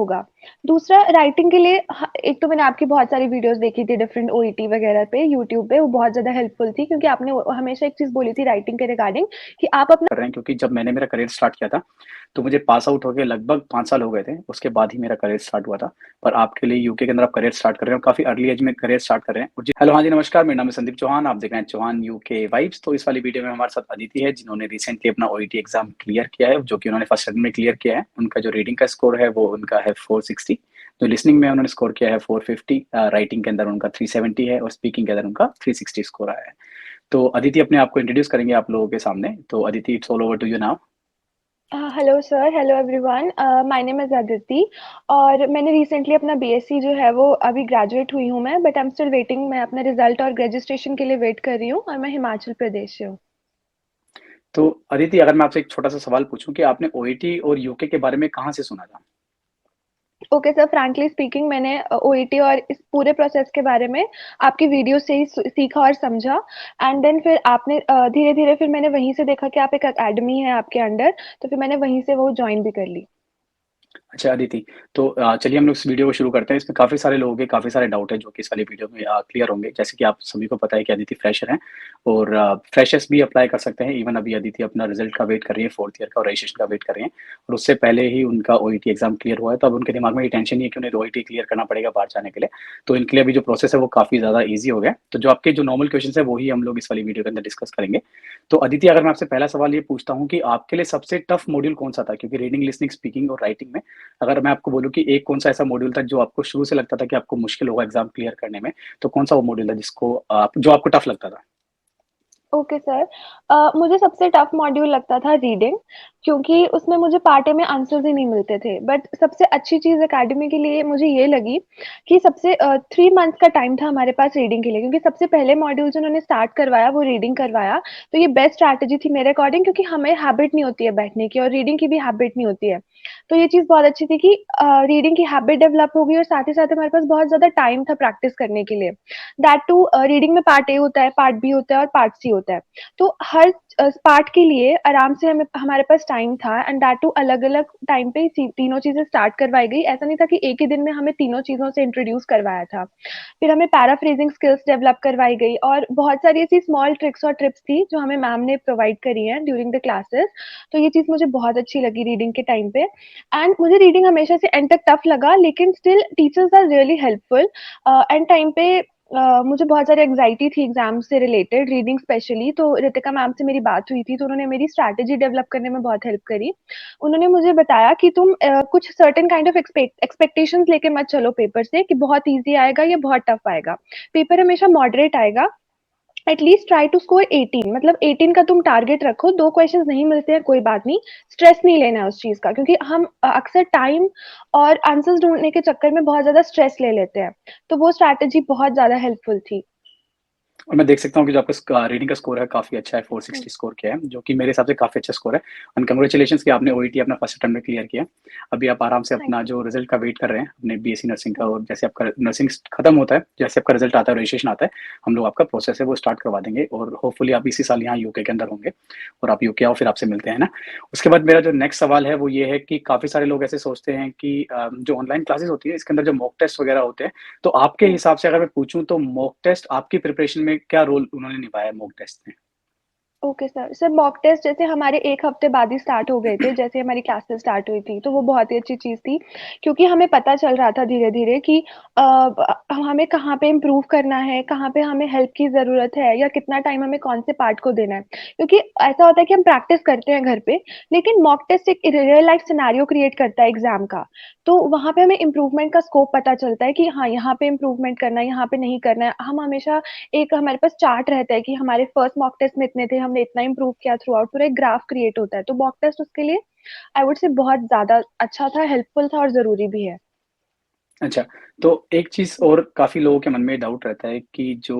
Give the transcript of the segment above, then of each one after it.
होगा। दूसरा राइटिंग के लिए एक तो मैंने आपकी बहुत सारी वीडियोज़ देखी थी डिफरेंट ओईटी वगैरह पे यूट्यूब पे, वो बहुत ज़्यादा हेल्पफुल थी क्योंकि आपने हमेशा एक चीज़ बोली थी राइटिंग के रिगार्डिंग कि आप अपना कर रहे हैं, क्योंकि जब मैंने मेरा करियर स्टार्ट किया था, तो मुझे पास आउट होके लगभग 5 साल हो गए थे, उसके बाद ही मेरा करियर स्टार्ट हुआ था। पर आपके लिए यूके के अंदर आप करियर स्टार्ट कर रहे हो, काफ़ी अर्ली एज में करियर स्टार्ट कर रहे हैं। और जी हेलो, हाँ जी, नमस्कार, मेरा नाम है संदीप चौहान, आप देख रहे हैं चौहान यूके वाइब्स। तो इस वाली वीडियो में हमारे साथ अदिति है, जिन्होंने रिसेंटली अपना ओईटी एग्ज़ाम क्लियर किया है, जो कि उन्होंने फर्स्ट अटेम्प्ट में क्लियर किया है। उनका जो रीडिंग का स्कोर है, वो उनका है 460, जो लिसनिंग में उन्होंने स्कोर किया है 450, राइटिंग के अंदर उनका 370 है और स्पीकिंग के अंदर उनका 360 स्कोर आया है। तो अदिति अपने आप को इंट्रोड्यूस करेंगे आप लोगों के सामने। तो Aditi, it's all over to you now. Hello sir, hello everyone, my name is Aditi और मैंने रिसेंटली अपना बीएससी जो है वो अभी ग्रेजुएट हुई हूँ मैं, but I am still waiting. मैं अपना रिजल्ट और रजिस्ट्रेशन के लिए वेट कर रही हूँ और मैं हिमाचल प्रदेश से हूँ। तो अदिति, अगर मैं आपसे एक छोटा सा सवाल पूछूं कि आपने ओईटी और यूके के बारे में कहाँ से सुना था? ओके सर, फ्रैंकली स्पीकिंग मैंने ओईटी और इस पूरे प्रोसेस के बारे में आपकी वीडियो से ही सीखा और समझा। एंड देन फिर आपने धीरे धीरे फिर मैंने वहीं से देखा कि आप एक एकेडमी है आपके अंडर, तो फिर मैंने वहीं से वो ज्वाइन भी कर ली। अच्छा अदिति, तो चलिए हम लोग इस वीडियो को शुरू करते हैं। इसमें काफ़ी सारे लोगों के काफ़ी सारे डाउट है जो कि इस वाली वीडियो में क्लियर होंगे। जैसे कि आप सभी को पता है कि अदिति फ्रेशर हैं और फ्रेशर्स भी अप्लाई कर सकते हैं। इवन अभी अदिति अपना रिजल्ट का वेट कर रही है, 4th ईयर का और रजिस्ट्रेशन का वेट कर रही हैं। और उससे पहले ही उनका ओईटी एग्जाम क्लियर हुआ है, तो अब उनके दिमाग में ये टेंशन नहीं है कि उन्हें ओईटी क्लियर करना पड़ेगा बाहर जाने के लिए। तो इनके लिए अभी जो प्रोसेस है वो काफ़ी ज़्यादा ईजी हो गया है। तो जो आपके जो नॉर्मल क्वेश्चन है वही हम लोग इस वाली वीडियो के अंदर डिस्कस करेंगे। तो अदिति, अगर मैं आपसे पहला सवाल ये पूछता हूँ कि आपके लिए सबसे टफ मॉड्यूल कौन सा था? क्योंकि रीडिंग, लिसनिंग, स्पीकिंग और राइटिंग में अगर मैं आपको बोलूँ कि एक कौन-सा ऐसा मॉड्यूल था जो आपको शुरू से लगता था कि आपको मुश्किल होगा एग्ज़ाम क्लियर करने में, तो कौन-सा वो मॉड्यूल था जिसको आप जो आपको टफ लगता था? ओके सर, मुझे सबसे टफ मॉड्यूल लगता था रीडिंग, क्योंकि उसमें मुझे पार्ट ए में आंसर्स ही नहीं मिलते थे। बट सबसे अच्छी चीज़ एकेडमी के लिए मुझे ये लगी कि सबसे 3 मंथ्स का टाइम था हमारे पास रीडिंग के लिए, क्योंकि सबसे पहले मॉड्यूल जो उन्होंने स्टार्ट करवाया वो रीडिंग करवाया। तो ये बेस्ट स्ट्रैटेजी थी मेरे अकॉर्डिंग, क्योंकि हमें हैबिट नहीं होती है बैठने की और रीडिंग की भी हैबिट नहीं होती है। तो ये चीज़ बहुत अच्छी थी कि रीडिंग की हैबिट डेवलप हो गई और साथ ही साथ हमारे पास बहुत ज़्यादा टाइम था प्रैक्टिस करने के लिए। दैट टू रीडिंग में पार्ट ए होता है, पार्ट बी होता है और पार्ट सी होता है। तो हर पार्ट के लिए आराम से हमें हमारे पास टाइम था एंड दैट टू अलग-अलग टाइम पे तीनों चीज़ें स्टार्ट करवाई गई। ऐसा नहीं था कि एक ही दिन में हमें तीनों चीज़ों से इंट्रोड्यूस करवाया था। फिर हमें पैराफ्रेजिंग स्किल्स डेवलप करवाई गई और बहुत सारी ऐसी स्मॉल ट्रिक्स और टिप्स थी जो हमें मैम ने प्रोवाइड करी हैं ड्यूरिंग द क्लासेस। तो ये चीज़ मुझे बहुत अच्छी लगी रीडिंग के टाइम पे। एंड मुझे रीडिंग हमेशा से एंड तक टफ लगा, लेकिन still teachers are really helpful. And time पे मुझे बहुत सारी एंग्जायटी थी एग्ज़ाम से रिलेटेड, रीडिंग स्पेशली, तो रितिका मैम से मेरी बात हुई थी, तो उन्होंने मेरी स्ट्रैटेजी डेवलप करने में बहुत हेल्प करी। उन्होंने मुझे बताया कि तुम कुछ सर्टेन काइंड ऑफ एक्सपेक्टेशंस लेके मत चलो पेपर से कि बहुत ईज़ी आएगा या बहुत टफ आएगा। पेपर हमेशा मॉडरेट आएगा। एटलीस्ट ट्राई टू स्कोर 18, मतलब 18 का तुम टारगेट रखो। 2 क्वेश्चंस नहीं मिलते हैं कोई बात नहीं, स्ट्रेस नहीं लेना है उस चीज़ का, क्योंकि हम अक्सर टाइम और आंसर्स ढूँढने के चक्कर में बहुत ज़्यादा स्ट्रेस ले लेते हैं। तो वो स्ट्रैटेजी बहुत ज़्यादा हेल्पफुल थी। और मैं देख सकता हूँ कि जो आपका रीडिंग का स्कोर है काफ़ी अच्छा है, हुँ। 460 स्कोर किया है, जो कि मेरे हिसाब से काफ़ी अच्छा स्कोर है। एंड कांग्रेचुलेशंस कि आपने ओईटी अपना फर्स्ट अटेम्प्ट में क्लियर किया। अभी आप आराम से थैंक अपना यू। जो रिजल्ट का वेट कर रहे हैं अपने बीएससी नर्सिंग का, हुँ। और जैसे आपका नर्सिंग खत्म होता है, जैसे आपका रिजल्ट आता है, रजिस्ट्रेशन आता है, हम लोग आपका प्रोसेस है वो स्टार्ट करवा देंगे और होपफुली आप इसी साल यहाँ यूके के अंदर होंगे और आप यूके आओ, फिर आपसे मिलते हैं ना। उसके बाद मेरा जो नेक्स्ट सवाल है वो ये है कि काफ़ी सारे लोग ऐसे सोचते हैं कि जो ऑनलाइन क्लासेस होती है इसके अंदर जो मॉक टेस्ट वगैरह होते हैं, तो आपके हुँ। हिसाब से अगर मैं पूछूँ तो मॉक टेस्ट आपकी प्रिपरेशन में क्या रोल उन्होंने निभाया है मॉक टेस्ट में? Okay sir. Sir mock test जैसे हमारे 1 हफ्ते बाद ही स्टार्ट हो गए थे, जैसे हमारी क्लासेस स्टार्ट हुई थी, तो वो बहुत ही अच्छी चीज़ थी, क्योंकि हमें पता चल रहा था धीरे-धीरे कि हमें कहाँ पे इम्प्रूव करना है, कहाँ पे हमें हेल्प की ज़रूरत है या कितना टाइम हमें कौन से पार्ट को देना है। क्योंकि ऐसा होता है कि हम प्रैक्टिस करते हैं घर पे, लेकिन मॉक टेस्ट एक रियल लाइफ़ सिनेरियो क्रिएट करता है एग्ज़ाम का। तो वहाँ पे हमें इम्प्रूवमेंट का स्कोप पता चलता है कि हाँ, यहाँ पे इम्प्रूवमेंट करना है, यहाँ पे नहीं करना है। हम हमेशा एक हमारे पास चार्ट रहता है कि हमारे फर्स्ट मॉक टेस्ट में इतने थे, हमने इतना इम्प्रूव किया थ्रू आउट, पूरा एक ग्राफ क्रिएट होता है। तो मॉक टेस्ट उसके लिए आई वुड से बहुत ज़्यादा अच्छा था, हेल्पफुल था और ज़रूरी भी है। अच्छा, तो एक चीज़ और काफ़ी लोगों के मन में डाउट रहता है कि जो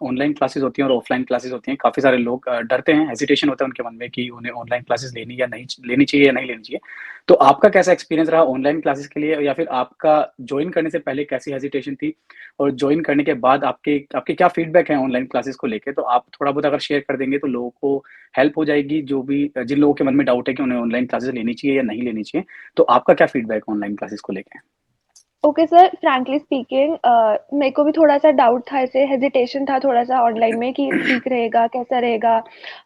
ऑनलाइन क्लासेस होती हैं और ऑफ़लाइन क्लासेस होती हैं, काफ़ी सारे लोग डरते हैं, हेजिटेशन होता है उनके मन में कि उन्हें ऑनलाइन क्लासेस लेनी चाहिए या नहीं लेनी चाहिए। तो आपका कैसा एक्सपीरियंस रहा ऑनलाइन क्लासेस के लिए या फिर आपका जॉइन करने से पहले कैसी हेजिटेशन थी? और जॉइन करने के बाद आपके आपके क्या फीडबैक हैं ऑनलाइन क्लासेस को लेके? तो आप थोड़ा बहुत अगर शेयर कर देंगे तो लोगों को हेल्प हो जाएगी, जो भी जिन लोगों के मन में डाउट है कि उन्हें ऑनलाइन क्लासेस लेनी चाहिए या नहीं लेनी चाहिए। तो आपका क्या फीडबैक है ऑनलाइन क्लासेस को लेके? ओके सर, फ्रैंकली स्पीकिंग मेरे को भी थोड़ा-सा डाउट था, ऐसे हेजिटेशन था थोड़ा-सा ऑनलाइन में कि ठीक रहेगा, कैसा रहेगा?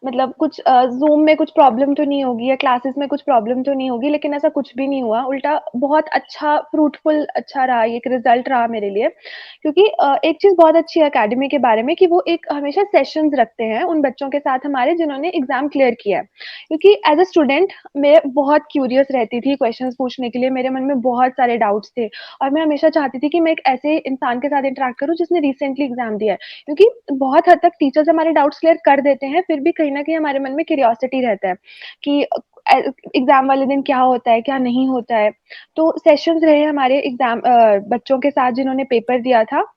मतलब कुछ ज़ूम में कुछ प्रॉब्लम तो नहीं होगी या क्लासेस में कुछ प्रॉब्लम तो नहीं होगी, लेकिन ऐसा कुछ भी नहीं हुआ। उल्टा बहुत अच्छा फ्रूटफुल अच्छा रहा, ये एक रिज़ल्ट रहा मेरे लिए। क्योंकि एक चीज़ बहुत अच्छी है अकेडमी के बारे में कि वो एक हमेशा सेशंस रखते हैं उन बच्चों के साथ हमारे जिन्होंने एग्ज़ाम क्लियर किया है। क्योंकि एज़ अ स्टूडेंट मैं बहुत क्यूरियस रहती थी क्वेश्चंस पूछने के लिए, मेरे मन में बहुत सारे डाउट्स थे। और मैं हमेशा चाहती थी कि मैं एक ऐसे इंसान के साथ इंटरैक्ट करूँ जिसने रिसेंटली एग्ज़ाम दिया है। क्योंकि बहुत हद तक टीचर्स हमारे डाउट्स क्लियर कर देते हैं, फिर भी कहीं न कहीं हमारे मन में क्यूरियोसिटी रहता है कि एग्ज़ाम वाले दिन क्या होता है, क्या नहीं होता है। तो सेशंस रहे हमारे बच्चों के साथ जिन्होंने पेपर दिया था,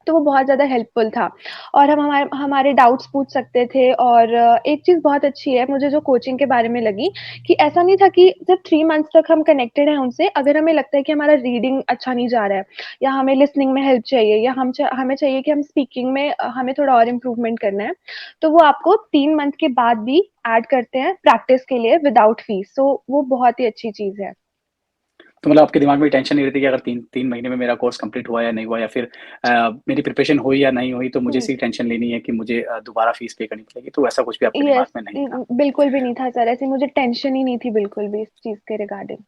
तो वो बहुत ज़्यादा हेल्पफुल था और हम हमारे हमारे डाउट्स पूछ सकते थे और एक चीज़ बहुत अच्छी है मुझे जो कोचिंग के बारे में लगी कि ऐसा नहीं था कि सिर्फ 3 मंथ्स तक हम कनेक्टेड हैं उनसे, अगर हमें लगता है कि हमारा रीडिंग अच्छा नहीं जा रहा है या हमें लिसनिंग में हेल्प चाहिए या हमें चाहिए कि हम स्पीकिंग में हमें थोड़ा और इम्प्रूवमेंट करना है, तो वो आपको 3 मंथ के बाद भी ऐड करते हैं प्रैक्टिस के लिए विदाउट फीस, सो वो बहुत ही अच्छी चीज़ है। तो मतलब आपके दिमाग में टेंशन नहीं रहती कि अगर 3 महीने में मेरा कोर्स कंप्लीट हुआ या नहीं हुआ या फिर मेरी प्रिपरेशन हुई या नहीं हुई, तो मुझे हुँ। इसी टेंशन लेनी है कि मुझे दोबारा फीस पे करनी पड़ेगी, तो ऐसा कुछ भी आपके दिमाग यस, में नहीं था। बिल्कुल भी नहीं था सर, ऐसी मुझे टेंशन ही नहीं थी बिल्कुल भी इस चीज़ के रिगार्डिंग।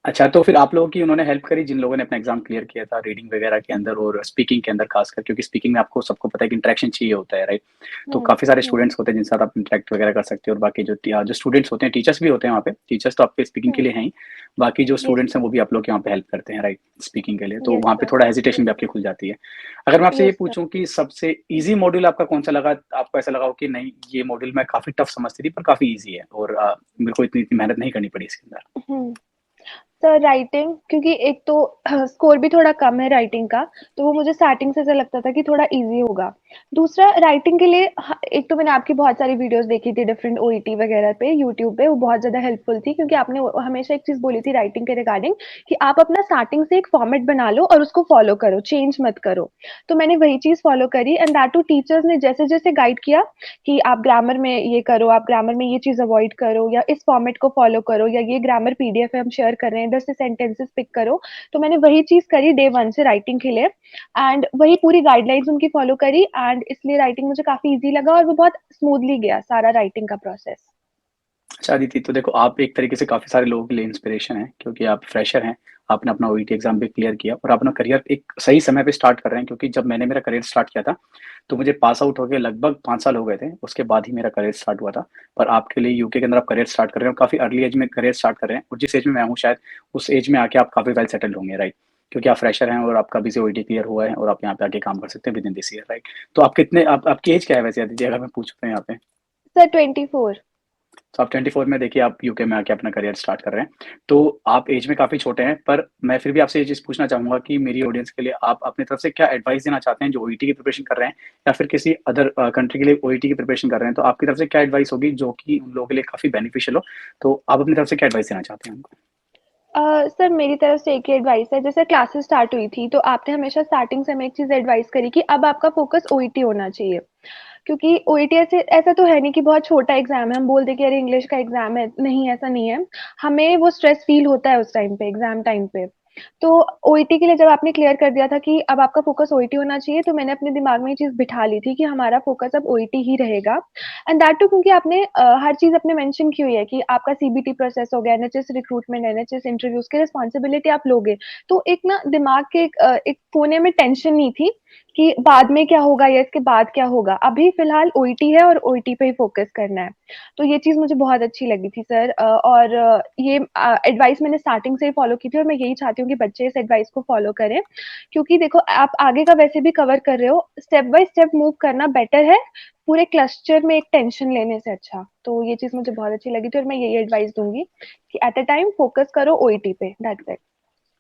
अच्छा, तो फिर आप लोगों की उन्होंने हेल्प करी जिन लोगों ने अपना एग्ज़ाम क्लियर किया था रीडिंग वगैरह के अंदर और स्पीकिंग के अंदर ख़ासकर क्योंकि स्पीकिंग में आपको सबको पता है कि इंटरेक्शन चाहिए होता है, राइट? तो हुँ, काफ़ी सारे हुँ, स्टूडेंट्स होते हैं जिनके साथ आप इंटरैक्ट वगैरह कर सकते हो और बाकी जो स्टूडेंट्स होते हैं, टीचर्स भी होते हैं वहाँ पे, टीचर्स तो आपके स्पीकिंग के हुँ। लिए हैं ही, बाकी जो यस स्टूडेंट्स हैं वो भी आप लोग के वहाँ पे हेल्प करते हैं, राइट? स्पीकिंग के लिए, तो यस वहाँ पे सर, थोड़ा हेजिटेशन यस भी आपकी सर, खुल जाती है। अगर मैं आपसे ये यस सर। पूछूँ कि सबसे ईज़ी मॉड्यूल आपका कौन-सा लगा? आपको ऐसा लगा हो कि नहीं, ये मॉड्यूल मैं काफ़ी टफ समझती थी पर काफ़ी ईज़ी है और मेरे को इतनी-इतनी मेहनत नहीं करनी पड़ी इसके अंदर? हुँ। सर राइटिंग क्योंकि एक तो स्कोर भी थोड़ा कम है राइटिंग का, तो वो मुझे स्टार्टिंग से ऐसा लगता था कि थोड़ा ईज़ी होगा। दूसरा राइटिंग के लिए एक तो मैंने आपकी बहुत सारी वीडियोज़ देखी थी डिफरेंट ओईटी वगैरह पे यूट्यूब पे, वो बहुत ज़्यादा हेल्पफुल थी क्योंकि आपने वो हमेशा एक चीज़ बोली थी राइटिंग के रिगार्डिंग कि आप अपना स्टार्टिंग से एक फॉर्मेट बना लो और उसको फॉलो करो, चेंज मत करो। तो मैंने वही चीज़ फॉलो करी एंड दैट टू टीचर्स ने जैसे-जैसे गाइड किया कि आप ग्रामर में ये करो, आप ग्रामर में ये चीज़ अवॉइड करो या इस फॉर्मेट को फॉलो करो या ये ग्रामर पीडीएफ है हम शेयर कर रहे हैं, इधर से सेंटेंसेस पिक करो। तो मैंने वही चीज़ करी डे 1 से राइटिंग के लिए एंड वही पूरी गाइडलाइंस उनकी फॉलो करी एंड इसलिए राइटिंग मुझे काफ़ी ईज़ी लगा और वो बहुत स्मूथली गया सारा राइटिंग का प्रोसेस। अच्छा अदिति, तो देखो आप एक तरीके से काफ़ी सारे लोगों के लिए इंस्पिरेशन हैं क्योंकि आप फ्रेशर हैं, आपने अपना ओईटी एग्ज़ाम भी क्लियर किया और आप अपना करियर एक सही समय पे स्टार्ट कर रहे हैं क्योंकि जब मैंने मेरा करियर स्टार्ट किया था, तो मुझे पास आउट होके लगभग 5 साल हो गए थे, उसके बाद ही मेरा करियर स्टार्ट हुआ था। पर आपके लिए यूके के अंदर आप करियर स्टार्ट कर रहे हैं और काफ़ी अर्ली एज में करियर स्टार्ट कर रहे हैं और जिस एज में मैं हूँ शायद उस एज में आके आप काफ़ी वेल सेटल्ड होंगे, राइट? क्योंकि आप फ्रेशर हैं और आपका अभी से ओईटी क्लियर हुआ है और आप यहाँ पे आके काम कर सकते हैं विदिन दिस ईयर, राइट? तो आप कितने आप आपकी एज क्या है वैसे अदिति अगर मैं पूछूँ तो यहाँ पे? सर 24। तो आप 24 में देखिए आप यूके में आके अपना करियर स्टार्ट कर रहे हैं। तो आप ऐज में काफ़ी छोटे हैं, पर मैं फिर भी आपसे ये चीज़ पूछना चाहूँगा कि मेरी ऑडियंस के लिए आप अपनी तरफ से क्या एडवाइस देना चाहते हैं जो ओईटी की प्रिपरेशन कर रहे हैं या फिर किसी अदर कंट्री के लिए ओईटी की प्रिपरेशन कर रहे हैं, तो आपकी तरफ से क्या एडवाइस होगी जो कि उन लोगों के लिए काफ़ी बेनिफिशियल हो? तो आप अपनी तरफ से क्या एडवाइस देना चाहते हैं उनको? सर मेरी तरफ से एक ही एडवाइस है जैसे क्लासेस स्टार्ट हुई थी तो आपने हमेशा स्टार्टिंग से हमें एक चीज़ एडवाइस करी कि अब आपका फोकस ओईटी होना चाहिए क्योंकि ओईटी ऐसे ऐसा तो है नहीं कि बहुत छोटा एग्जाम है हम बोल दें कि अरे इंग्लिश का एग्जाम है नहीं ऐसा नहीं है हमें वो स्ट्रेस फील होता है उस टाइम पे एग्जाम टाइम पे तो ओईटी के लिए जब आपने क्लियर कर दिया था कि अब आपका फोकस ओईटी होना चाहिए तो मैंने अपने दिमाग में ये चीज़ बिठा ली थी कि हमारा फोकस अब ओईटी ही रहेगा एंड दैट टू क्योंकि आपने हर चीज़ अपने मेंशन की हुई है कि आपका सीबीटी प्रोसेस हो गया, एनएचएस रिक्रूटमेंट, एनएचएस इंटरव्यूज़ की रिस्पॉन्सिबिलिटी आप लोगे। तो एक ना दिमाग के एक कोने में टेंशन नहीं थी कि बाद में क्या होगा या इसके बाद क्या होगा। अभी फ़िलहाल ओईटी है और ओईटी पे ही फ़ोकस करना है। तो ये चीज़ मुझे बहुत अच्छी लगी थी सर और ये एडवाइस मैंने स्टार्टिंग से ही फ़ॉलो की थी और मैं यही चाहती हूँ कि बच्चे इस एडवाइस को फ़ॉलो करें। क्योंकि देखो आप आगे का वैसे भी कवर कर रहे हो, स्टेप बाय स्टेप मूव करना बेटर है पूरे क्लस्टर में एक टेंशन लेने से अच्छा। तो ये चीज़ मुझे बहुत अच्छी लगी थी और मैं यही एडवाइस दूँगी कि एट अ टाइम फोकस करो ओईटी पे, दैट्स इट।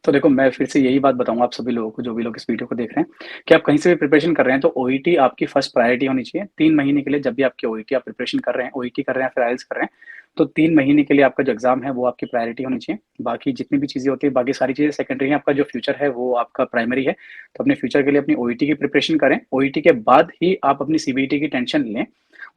तो देखो, मैं फिर से यही बात बताऊँगा आप सभी लोगों को, जो भी लोग इस वीडियो को देख रहे हैं, कि आप कहीं से भी प्रिपरेशन कर रहे हैं, तो ओईटी आपकी फर्स्ट प्रायोरिटी होनी चाहिए। 3 महीने के लिए जब भी आपकी ओईटी आप प्रिपरेशन कर रहे हैं, ओईटी कर रहे हैं, फिर आईएलटीएस कर रहे हैं, तो 3 महीने के लिए आपका जो एग्ज़ाम है, वो आपकी प्रायोरिटी होनी चाहिए। बाकी जितनी भी चीज़ें होती हैं, बाकी सारी चीज़ें सेकेंडरी हैं, आपका जो फ्यूचर है, वो आपका प्राइमरी है। तो अपने फ्यूचर के लिए अपनी ओईटी की प्रिपरेशन करें। ओईटी के बाद ही आप अपनी सीबीटी की टेंशन लें।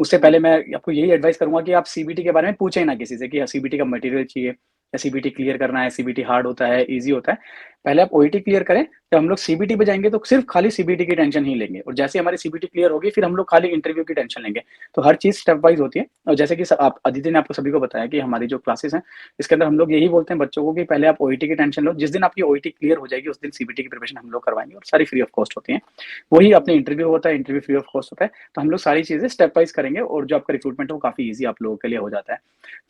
उससे पहले मैं आपको यही एडवाइस करूँगा कि आप सीबीटी के बारे में पूछें ना किसी से कि सीबीटी का मटेरियल चाहिए या सीबीटी क्लियर करना है, सीबीटी हार्ड होता है, ईज़ी होता है। पहले आप ओईटी क्लियर करें, जब हम लोग सीबीटी पे जाएँगे तो सिर्फ़ खाली सीबीटी की टेंशन ही लेंगे और जैसे ही हमारी सीबीटी क्लियर होगी फिर हम लोग खाली इंटरव्यू की टेंशन लेंगे। तो हर चीज़ स्टेप वाइज़ होती है और जैसे कि स आप अदिति ने आपको सभी को बताया कि हमारी जो क्लासेस हैं, इसके अंदर हम लोग यही बोलते हैं बच्चों को कि पहले आप ओईटी की टेंशन लो, जिस दिन आपकी ओईटी क्लियर हो जाएगी, उस दिन सीबीटी की प्रिपरेशन हम लोग करवाएँगे और सारी फ्री ऑफ कॉस्ट होती हैं। वही अपने इंटरव्यू होता है, इंटरव्यू फ्री ऑफ कॉस्ट होता है, तो हम लोग सारी चीज़ें स्टेप वाइज़ करेंगे और जो आपका रिक्रूटमेंट है वो काफ़ी ईज़ी आप लोगों के लिए हो जाता है।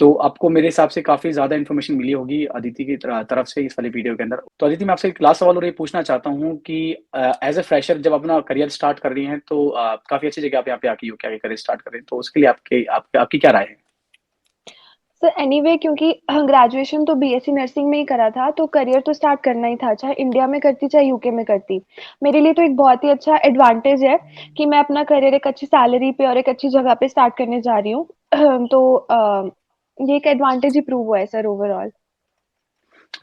तो आपको मेरे हिसाब से काफ़ी ज़्यादा इन्फॉर्मेशन मिली होगी अदिति की तरफ से इस वाली वीडियो के अंदर। तो अदिति मैं आपसे एक लास्ट सवाल और ये पूछना चाहता हूँ कि एज़ अ फ्रेशर जब अपना करियर स्टार्ट कर रही हैं तो काफ़ी अच्छी जगह आप यहाँ पे आके हो के आगे करियर स्टार्ट कर रहे हैं, तो उसके लिए आपकी क्या राय है? सर एनीवे क्योंकि ग्रेजुएशन तो बीएससी नर्सिंग में ही करा था, तो करियर तो स्टार्ट करना ही था, चाहे इंडिया में करती, चाहे यूके में करती। मेरे लिए तो एक बहुत ही अच्छा एडवांटेज है कि मैं अपना करियर एक अच्छी सैलरी पे और एक अच्छी जगह पे स्टार्ट करने जा रही हूँ। तो ये एक एडवांटेज ही प्रूव हुआ है sir overall.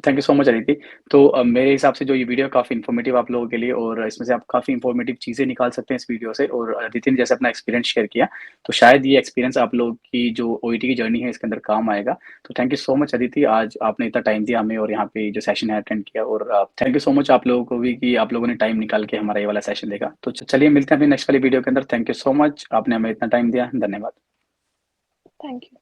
Thank you so much Aditi. तो मेरे हिसाब से जो ये वीडियो काफ़ी इन्फॉर्मेटिव आप लोगों के लिए और इसमें से आप काफ़ी इन्फॉर्मेटिव चीज़ें निकाल सकते हैं इस वीडियो से और अदिति ने जैसे अपना एक्सपीरियंस शेयर किया, तो शायद ये एक्सपीरियंस आप लोग की जो ओईटी की जर्नी है इसके अंदर काम आएगा। तो thank you so much Aditi, आज आपने इतना टाइम दिया हमें और यहाँ पे जो सेशन है अटेंड किया और थैंक यू सो मच आप लोगों को भी कि आप लोगों ने टाइम निकाल के हमारा ये वाला सेशन देखा। तो चलिए मिलते हैं अपनी नेक्स्ट वाली वीडियो के अंदर। थैंक यू सो मच, आपने हमें इतना टाइम दिया। धन्यवाद। Thank you.